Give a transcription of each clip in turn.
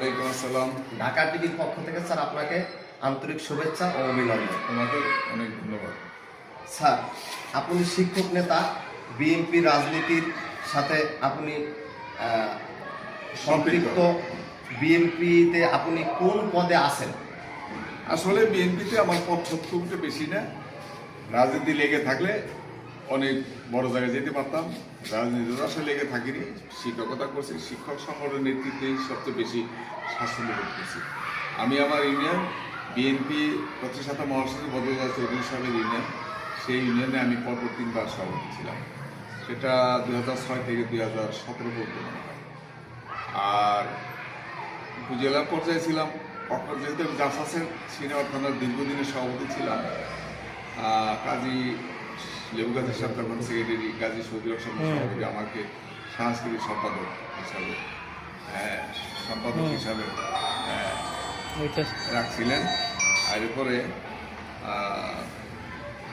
ওয়ালাইকুম আসসালাম। ঢাকা টিভির পক্ষ থেকে স্যার আপনাকে আন্তরিক শুভেচ্ছা ও অভিনন্দন। তোমাকে অনেক ধন্যবাদ। স্যার, আপনি শিক্ষক নেতা, বিএনপি রাজনীতির সাথে আপনি সম্পৃক্ত। বিএনপিতে আপনি কোন পদে আছেন? আসলে বিএনপিতে আমার পথ খুব বেশি না। রাজনীতি লেগে থাকলে অনেক বড় জায়গায় যেতে পারতাম। রাজনীতিতে আসলে লেগে থাকিনি, শিক্ষকতা করছি। শিক্ষক সংগঠনের নেতৃত্বেই সবচেয়ে বেশি স্বাচ্ছন্দ্য বোধ করছি। আমি আমার ইউনিয়ন বিএনপি প্রতিষ্ঠাতা মহাসচিব বদরুল্লাহ চৌধুরী সাহেবের ইউনিয়ন, সেই ইউনিয়নে আমি পরপর 3 বার সভাপতি ছিলাম। সেটা 2006 থেকে 2017 পর্যন্ত। আর উপজেলা পর্যায়ে ছিলাম। কখন যেহেতু আমি জাসাসের সিনেমা থানার দীর্ঘদিনের সভাপতি ছিলাম, কাজী লেবুগাছের সাথে তখন সেক্রেটারি, কাজী সৌদির সভাপতি আমাকে সাংস্কৃতিক সম্পাদক হিসাবে রাখছিলেন। আর এরপরে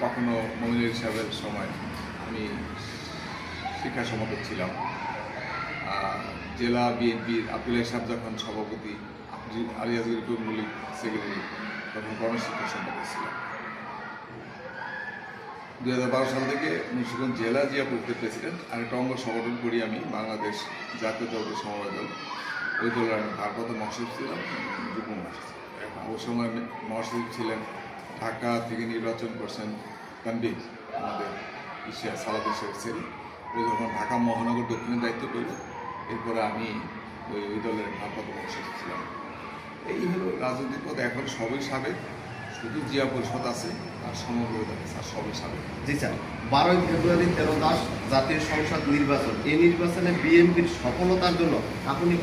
কখনো মমিনুল সাহেবের সময় আমি শিক্ষা সম্পাদক ছিলাম। জেলা বিএনপির আব্দুল্লাহ সাহেব যখন সভাপতি, আলিয়াজুল মৌলিক সেক্রেটারি, তখন গণশিক্ষা সম্পাদক ছিলাম। 2012 সাল থেকে মুন্সিগঞ্জ জেলা জিয়াপুরের প্রেসিডেন্ট। আর একটা অঙ্গ সংগঠন করি আমি, বাংলাদেশ জাতীয় দল সমবায় দল। ওই দলের আমি ভারপ্রাপ্ত মহাসচিব ছিলাম, যুগ্ম মহাসচিব। ওই সময় মহাসচিব ছিলেন, ঢাকা থেকে নির্বাচন করছেন তানভীর, আমাদের সালাদ ইসের ছেলে। ওই যখন ঢাকা মহানগর দক্ষিণের দায়িত্ব পেল, এরপরে আমি ওই দলের ভারপ্রাপ্ত মহাসচিব ছিলাম। এই হলো রাজনৈতিক পদ। এখন সবই সাবেক, শুধু জিয়া পরিষদ আছে আর সমগ্র আছে, আর সবই সাবেক। জি স্যার, 12ই ফেব্রুয়ারি 13 জাতীয় সংসদ নির্বাচন। এই নির্বাচনে বিএনপির সফলতার জন্য আপনি